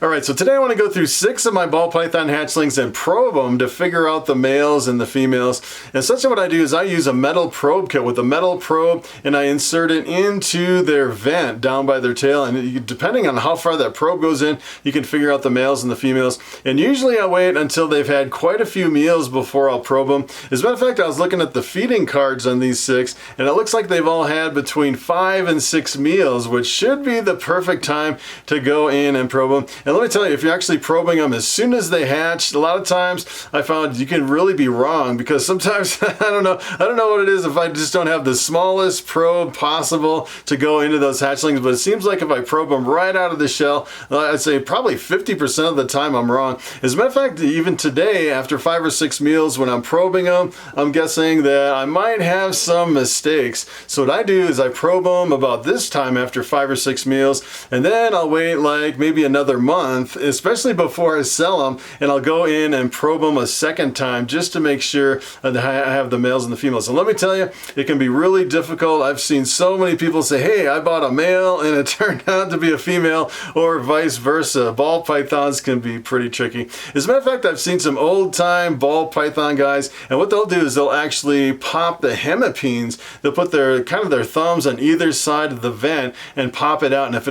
Alright, so today I want to go through 6 of my ball python hatchlings and probe them to figure out the males and the females. And essentially what I do is I use a metal probe kit with a metal probe, and I insert it into their vent down by their tail, and depending on how far that probe goes in, you can figure out the males and the females. And usually I wait until they've had quite a few meals before I'll probe them. As a matter of fact, I was looking at the feeding cards on these 6, and it looks like they've all had between 5 and 6 meals, which should be the perfect time to go in and probe them. And let me tell you, if you're actually probing them as soon as they hatch, a lot of times I found you can really be wrong, because sometimes I don't know what it is, if I just don't have the smallest probe possible to go into those hatchlings. But it seems like if I probe them right out of the shell, I'd say probably 50% of the time I'm wrong. As a matter of fact, even today, after 5 or 6 meals, when I'm probing them, I'm guessing that I might have some mistakes. So what I do is I probe them about this time after 5 or 6 meals, and then I'll wait like maybe another month, especially before I sell them, and I'll go in and probe them a second time just to make sure that I have the males and the females. And let me tell you, it can be really difficult. I've seen so many people say, hey, I bought a male and it turned out to be a female, or vice versa. Ball pythons can be pretty tricky. As a matter of fact, I've seen some old time ball python guys, and what they'll do is they'll actually pop the hemipines. They'll put their thumbs on either side of the vent and pop it out. And if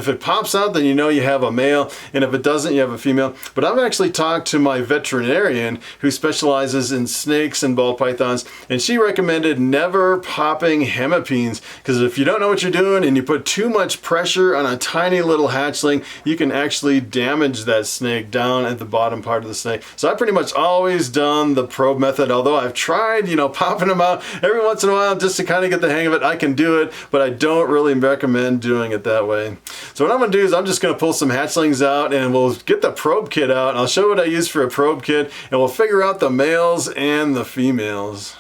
it pops out, then you know you have a male, and if it doesn't, you have a female. But I've actually talked to my veterinarian who specializes in snakes and ball pythons, and she recommended never popping hemipines, because if you don't know what you're doing and you put too much pressure on a tiny little hatchling, you can actually damage that snake down at the bottom part of the snake. So I've pretty much always done the probe method, although I've tried, popping them out every once in a while just to kind of get the hang of it. I can do it, but I don't really recommend doing it that way. So what I'm going to do is I'm just going to pull some hatchlings out, and we'll get the probe kit out, and I'll show what I use for a probe kit, and we'll figure out the males and the females.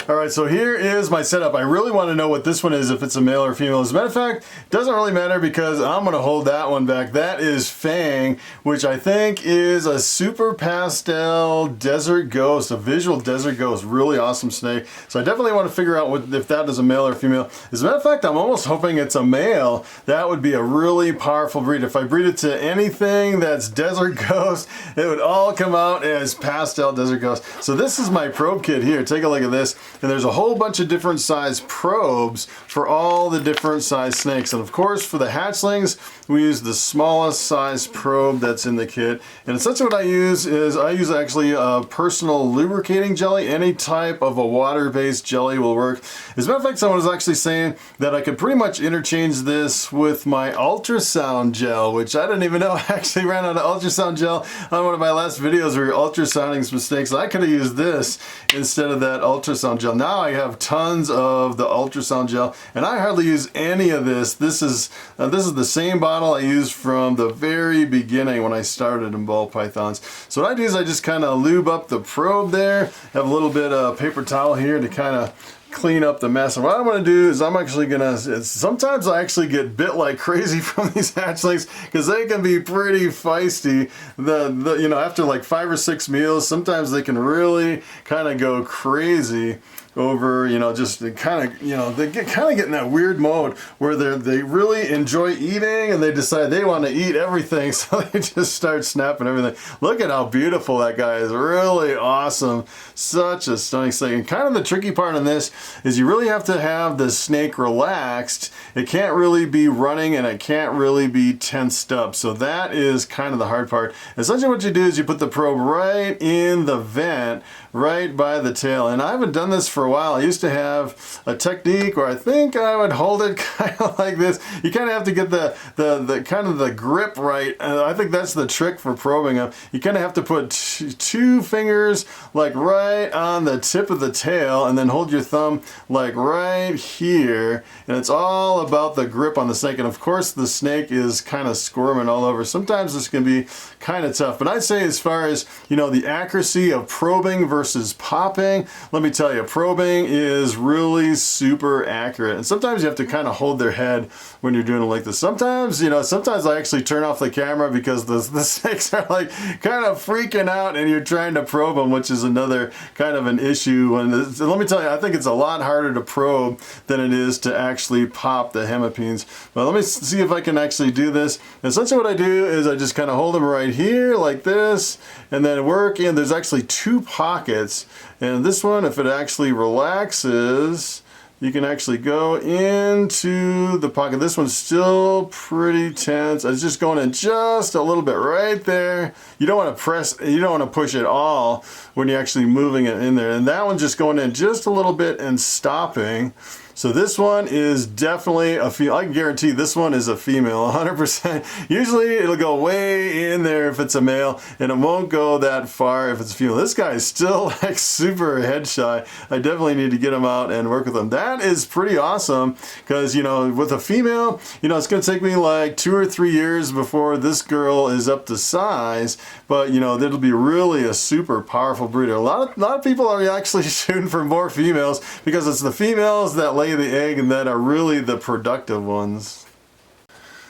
Alright, so here is my setup. I really want to know what this one is, if it's a male or female. As a matter of fact, it doesn't really matter, because I'm going to hold that one back. That is Fang, which I think is a super pastel desert ghost, a visual desert ghost. Really awesome snake. So I definitely want to figure out if that is a male or female. As a matter of fact, I'm almost hoping it's a male. That would be a really powerful breed. If I breed it to anything that's desert ghost, it would all come out as pastel desert ghost. So this is my probe kit here. Take a look at this. And there's a whole bunch of different size probes for all the different size snakes. And of course, for the hatchlings, we use the smallest size probe that's in the kit. And essentially what I use is actually a personal lubricating jelly. Any type of a water-based jelly will work. As a matter of fact, someone was actually saying that I could pretty much interchange this with my ultrasound gel, which I didn't even know I actually ran out of ultrasound gel on one of my last videos where ultrasounding some snakes. I could have used this instead of that ultrasound gel. Now I have tons of the ultrasound gel, and I hardly use any of this. This is the same bottle I used from the very beginning when I started in ball pythons. So what I do is I just kind of lube up the probe there, have a little bit of paper towel here to kind of clean up the mess. And what I'm going to do is I'm actually going to, sometimes I actually get bit like crazy from these hatchlings, because they can be pretty feisty. After like 5 or 6 meals, sometimes they can really kind of go crazy over, just kind of, they get in that weird mode where they really enjoy eating, and they decide they want to eat everything, so they just start snapping everything. Look at how beautiful that guy is. Really awesome. Such a stunning snake. And kind of the tricky part on this is you really have to have the snake relaxed. It can't really be running, and it can't really be tensed up. So that is kind of the hard part. Essentially what you do is you put the probe right in the vent, right by the tail. And I haven't done this for a while. I used to have a technique where I think I would hold it kind of like this. You kind of have to get the kind of the grip right. I think that's the trick for probing them. You kind of have to put 2 fingers like right on the tip of the tail, and then hold your thumb like right here. And it's all about the grip on the snake. And of course the snake is kind of squirming all over. Sometimes this can be kind of tough, but I'd say as far as, the accuracy of probing versus popping, let me tell you, probing probing is really super accurate. And sometimes you have to kind of hold their head when you're doing it like this. Sometimes, you know, sometimes I actually turn off the camera because the snakes are like kind of freaking out and you're trying to probe them, which is another kind of an issue. And let me tell you, I think it's a lot harder to probe than it is to actually pop the hemipines. But let me see if I can actually do this. And essentially what I do is I just kind of hold them right here like this, and then work in. There's actually two pockets, and this one, if it actually relaxes, you can actually go into the pocket. This one's still pretty tense. It's just going in just a little bit right there. You don't want to press, you don't want to push it all when you're actually moving it in there. And that one's just going in just a little bit and stopping. So this one is definitely a female. I can guarantee this one is a female, 100%. Usually it'll go way in there if it's a male, and it won't go that far if it's a female. This guy is still like super head shy. I definitely need to get him out and work with him. That is pretty awesome because, you know, with a female, you know, it's going to take me like 2 or 3 years before this girl is up to size, but, you know, it'll be really a super powerful breeder. A lot of people are actually shooting for more females because it's the females that lay the egg and that are really the productive ones.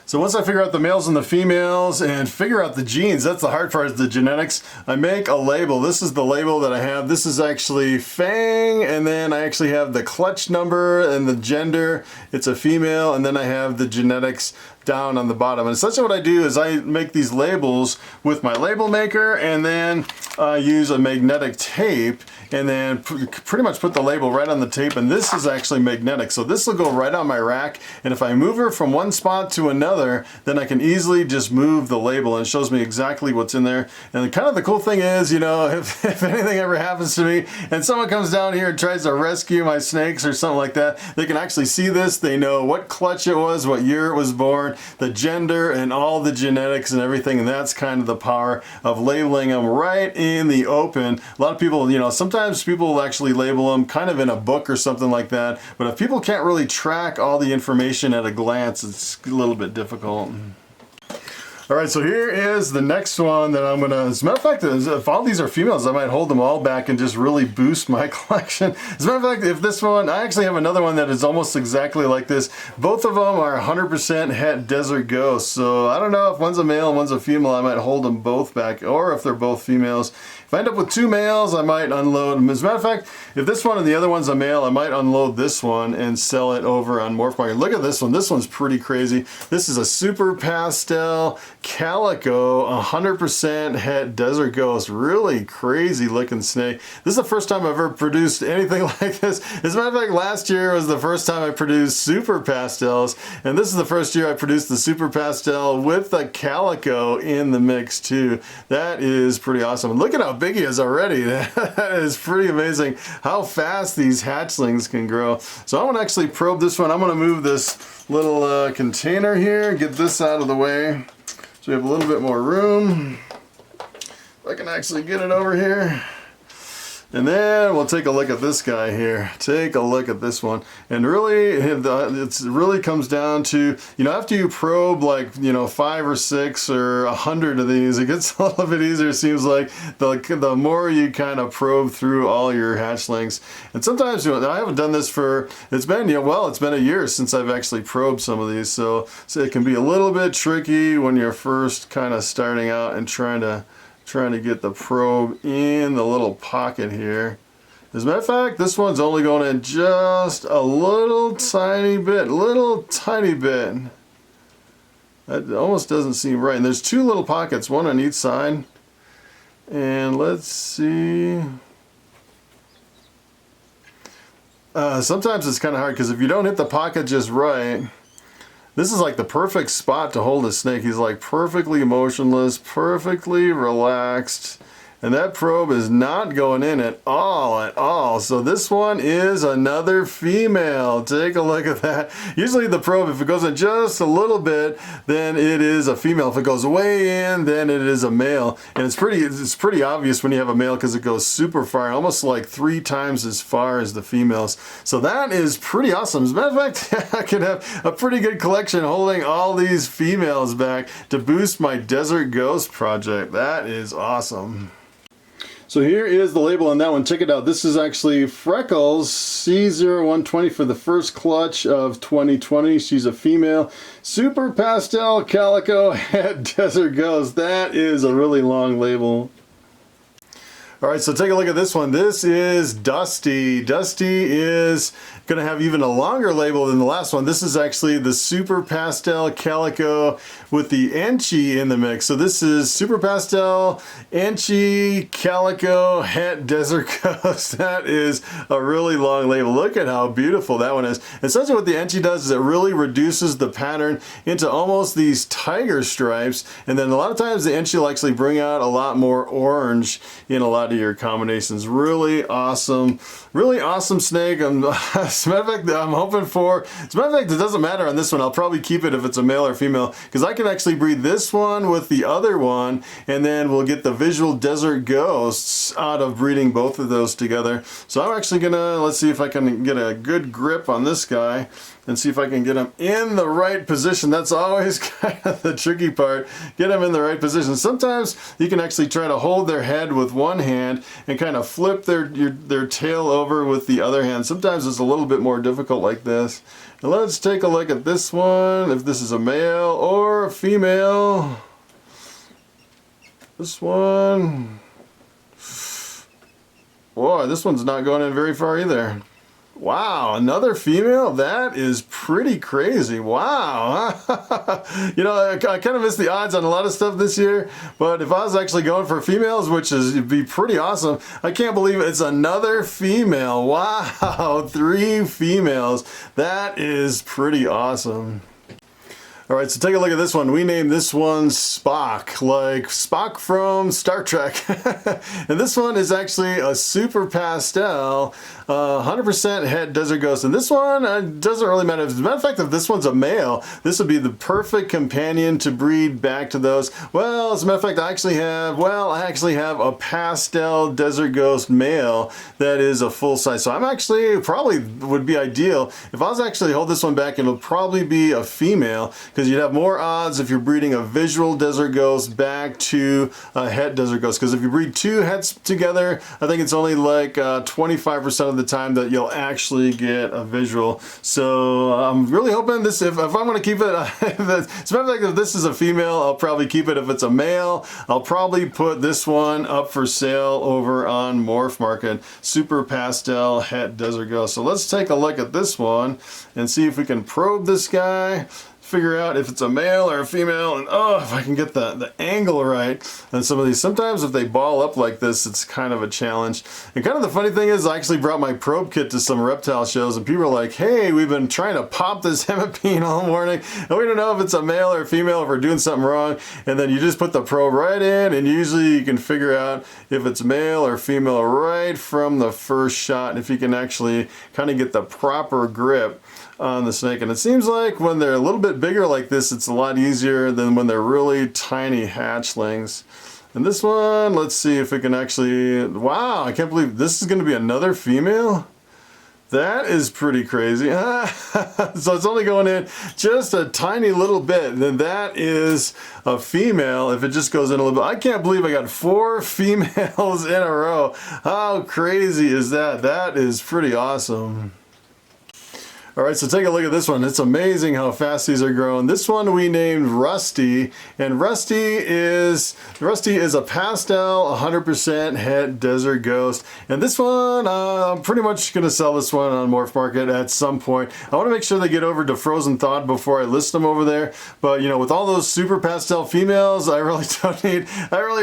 So once I figure out the males and the females and figure out the genes, that's the hard part, is the genetics. I make a label. This is the label that I have. This is actually Fang, and then I actually have the clutch number and the gender. It's a female, and then I have the genetics down on the bottom. And essentially what I do is I make these labels with my label maker, and then I use a magnetic tape, and then pretty much put the label right on the tape. And this is actually magnetic, so this will go right on my rack, and if I move her from one spot to another, then I can easily just move the label, and it shows me exactly what's in there. And kind of the cool thing is, you know, if anything ever happens to me and someone comes down here and tries to rescue my snakes or something like that, they can actually see this. They know what clutch it was, what year it was born, the gender, and all the genetics and everything. And that's kind of the power of labeling them right in the open. A lot of people, you know, sometimes people will actually label them kind of in a book or something like that, but if people can't really track all the information at a glance, it's a little bit difficult. All right, so here is the next one that I'm gonna, as a matter of fact, if all these are females, I might hold them all back and just really boost my collection. As a matter of fact, if this one, I actually have another one that is almost exactly like this. Both of them are 100% het desert ghosts. So I don't know if one's a male and one's a female, I might hold them both back, or if they're both females. If I end up with 2 males, I might unload them. As a matter of fact, if this one and the other one's a male, I might unload this one and sell it over on Morphmarket. Look at this one. This one's pretty crazy. This is a super pastel calico, 100% het desert ghost. Really crazy looking snake. This is the first time I've ever produced anything like this. As a matter of fact, last year was the first time I produced super pastels, and this is the first year I produced the super pastel with the calico in the mix too. That is pretty awesome. Look at how big he is already. That is pretty amazing how fast these hatchlings can grow. So I want to actually probe this one. I'm going to move this little container here, get this out of the way so we have a little bit more room. If I can actually get it over here. And then we'll take a look at this guy here. Take a look at this one. And really, it really comes down to, you know, after you probe like, you know, 5 or 6 or 100 of these, it gets a little bit easier, it seems like, the more you kind of probe through all your hatchlings. And sometimes, you know, I haven't done this for, it's been, you know, well, it's been a year since I've actually probed some of these. So it can be a little bit tricky when you're first kind of starting out and trying to get the probe in the little pocket here. As a matter of fact, this one's only going in just a little tiny bit. That almost doesn't seem right. And there's 2 little pockets, one on each side. And let's see. Sometimes it's kind of hard because if you don't hit the pocket just right, this is like the perfect spot to hold a snake. He's like perfectly motionless, perfectly relaxed. And that probe is not going in at all. So this one is another female. Take a look at that. Usually the probe, if it goes in just a little bit, then it is a female. If it goes way in, then it is a male. And it's pretty obvious when you have a male because it goes super far, almost like 3 times as far as the females. So that is pretty awesome. As a matter of fact, I could have a pretty good collection holding all these females back to boost my Desert Ghost project. That is awesome. So here is the label on that one. Check it out. This is actually Freckles C0120 for the first clutch of 2020. She's a female. Super pastel calico het desert ghost. That is a really long label. All right, so take a look at this one. This is Dusty. Dusty is going to have even a longer label than the last one. This is actually the Super Pastel Calico with the Enchi in the mix. So this is Super Pastel Enchi Calico Het Desert Ghost. That is a really long label. Look at how beautiful that one is. Essentially what the Enchi does is it really reduces the pattern into almost these tiger stripes. And then a lot of times the Enchi will actually bring out a lot more orange in a lot of your combinations. Really awesome snake. As a matter of fact, I'm hoping for, as a matter of fact, it doesn't matter on this one. I'll probably keep it if it's a male or female, because I can actually breed this one with the other one, and then we'll get the visual desert ghosts out of breeding both of those together. So I'm actually gonna, let's see if I can get a good grip on this guy and see if I can get him in the right position. That's always kind of the tricky part. Get them in the right position. Sometimes you can actually try to hold their head with one hand and kind of flip their tail over with the other hand. Sometimes it's a little bit more difficult like this. And let's take a look at this one, if this is a male or a female. This one, boy, this one's not going in very far either. Wow, another female? That is pretty crazy. Wow. You know, I kind of missed the odds on a lot of stuff this year, but if I was actually going for females, which is, it'd be pretty awesome, I can't believe it's another female. Wow, 3 females. That is pretty awesome. All right, so take a look at this one. We named this one Spock, like Spock from Star Trek. And this one is actually a super pastel, 100% het desert ghost. And this one doesn't really matter. As a matter of fact, if this one's a male, this would be the perfect companion to breed back to those. Well, as a matter of fact, I actually have a pastel desert ghost male that is a full size. So I'm actually probably would be ideal. If I was actually hold this one back, it'll probably be a female, because you'd have more odds if you're breeding a visual desert ghost back to a het desert ghost. Because if you breed 2 hets together, I think it's only like 25% of the time that you'll actually get a visual. So I'm really hoping this, if I'm going to keep it, as a matter of fact, if this is a female, I'll probably keep it. If it's a male, I'll probably put this one up for sale over on Morphmarket. Super pastel het desert ghost. So let's take a look at this one and see if we can probe this guy, figure out if it's a male or a female, and oh, if I can get the angle right. And some of these, sometimes if they ball up like this, it's kind of a challenge. And kind of the funny thing is, I actually brought my probe kit to some reptile shows, and people are like, hey, we've been trying to pop this hemipene all morning, and we don't know if it's a male or a female, if we're doing something wrong. And then you just put the probe right in, and usually you can figure out if it's male or female right from the first shot, if you can actually kind of get the proper grip on the snake. And it seems like when they're a little bit bigger like this, it's a lot easier than when they're really tiny hatchlings. And this one, let's see if we can actually, wow, I can't believe this is going to be another female. That is pretty crazy. So it's only going in just a tiny little bit. Then that is a female if it just goes in a little bit. I can't believe I got 4 females in a row. How crazy is that? That is pretty awesome. All right, so take a look at this one. It's amazing how fast these are growing. This one we named Rusty, and Rusty is a pastel 100% het desert ghost. And this one, I'm pretty much gonna sell this one on Morphmarket at some point. I want to make sure they get over to frozen thawed before I list them over there. But you know, with all those super pastel females, I really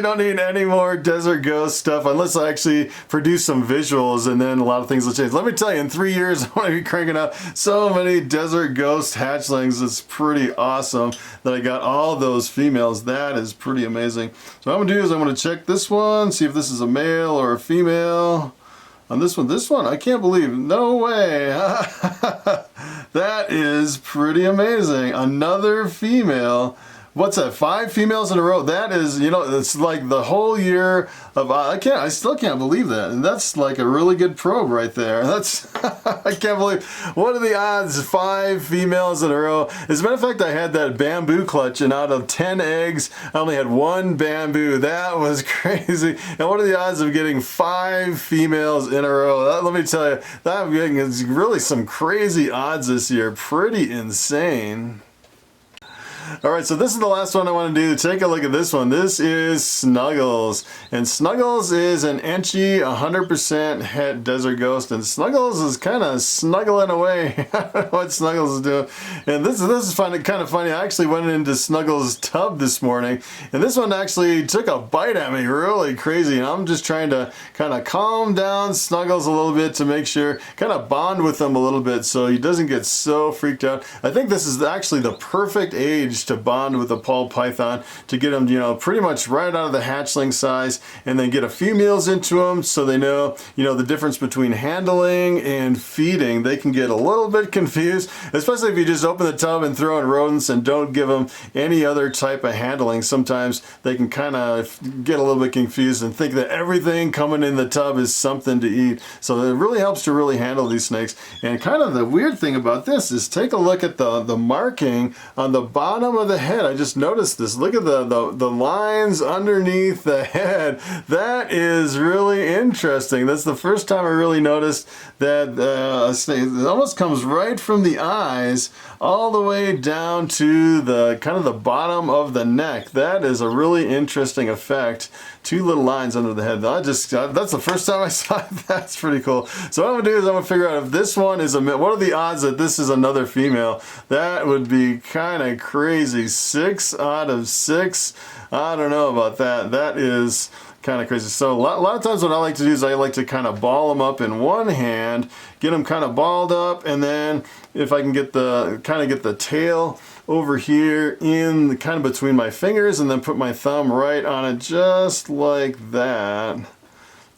don't need any more desert ghost stuff unless I actually produce some visuals, and then a lot of things will change. Let me tell you, in 3 years, I want to be cranking out so many desert ghost hatchlings. It's pretty awesome that I got all those females. That is pretty amazing. So what I'm gonna do is I'm gonna check this one, see if this is a male or a female. On this one, I can't believe, no way. That is pretty amazing. Another female what's that, 5 females in a row. That is, you know, it's like the whole year of, I still can't believe that. And that's like a really good probe right there. That's, I can't believe, what are the odds 5 females in a row? As a matter of fact, I had that bamboo clutch, and out of 10 eggs, I only had 1 bamboo. That was crazy. And what are the odds of getting 5 females in a row? Let me tell you, that is really some crazy odds this year. Pretty insane. Alright, so this is the last one I want to do. Take a look at this one. This is Snuggles. And Snuggles is an Enchy 100% het desert ghost. And Snuggles is kind of snuggling away. I don't know what Snuggles is doing. And this is kind of funny. I actually went into Snuggles' tub this morning. And this one actually took a bite at me really crazy. And I'm just trying to kind of calm down Snuggles a little bit to make sure, kind of bond with him a little bit so he doesn't get so freaked out. I think this is actually the perfect age to bond with a ball python, to get them, you know, pretty much right out of the hatchling size, and then get a few meals into them so they know, you know, the difference between handling and feeding. They can get a little bit confused, especially if you just open the tub and throw in rodents and don't give them any other type of handling. Sometimes they can kind of get a little bit confused and think that everything coming in the tub is something to eat. So it really helps to really handle these snakes. And kind of the weird thing about this is, take a look at the marking on the bottom of the head. I just noticed this. Look at the lines underneath the head. That is really interesting. That's the first time I really noticed that a snake, it almost comes right from the eyes all the way down to the kind of the bottom of the neck. That is a really interesting effect. 2 little lines under the head. That's the first time I saw it. That's pretty cool. So what I'm gonna do is I'm gonna figure out if this one is a male. What are the odds that this is another female? That would be kind of crazy. 6 out of 6. I don't know about that. That is kind of crazy. So a lot of times what I like to do is I like to kind of ball them up in one hand, get them kind of balled up, and then if I can get the tail over here in kind of between my fingers, and then put my thumb right on it just like that.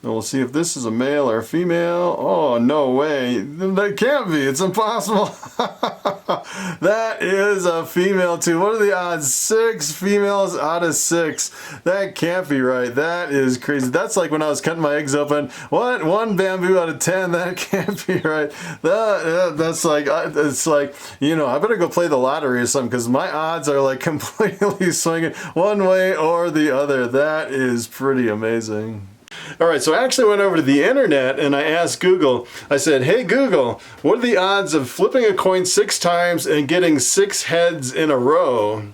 And we'll see if this is a male or a female. Oh, no way. That can't be. It's impossible. That is a female too. What are the odds? 6 females out of 6. That can't be right. That is crazy. That's like when I was cutting my eggs open. What? 1 bamboo out of 10? That can't be right. That's like, it's like, you know, I better go play the lottery or something, because my odds are like completely swinging one way or the other. That is pretty amazing. Alright, so I actually went over to the internet and I asked Google, I said, hey Google, what are the odds of flipping a coin 6 times and getting 6 heads in a row?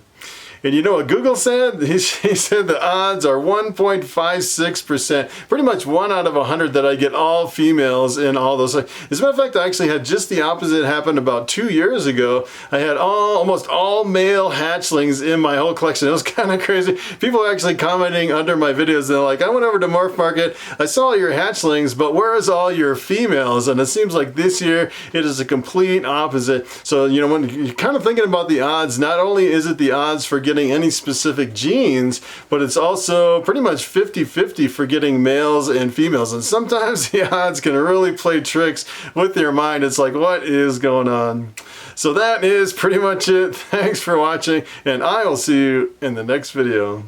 And you know what Google said? He said the odds are 1.56%. Pretty much 1 out of 100 that I get all females in all those. As a matter of fact, I actually had just the opposite happen about 2 years ago. I had almost all male hatchlings in my whole collection. It was kind of crazy. People are actually commenting under my videos. They're like, I went over to Morphmarket, I saw your hatchlings, but where's all your females? And it seems like this year it is a complete opposite. So, you know, when you're kind of thinking about the odds, not only is it the odds for getting any specific genes, but it's also pretty much 50-50 for getting males and females. And sometimes the odds can really play tricks with your mind. It's like, what is going on? So that is pretty much it. Thanks for watching, and I will see you in the next video.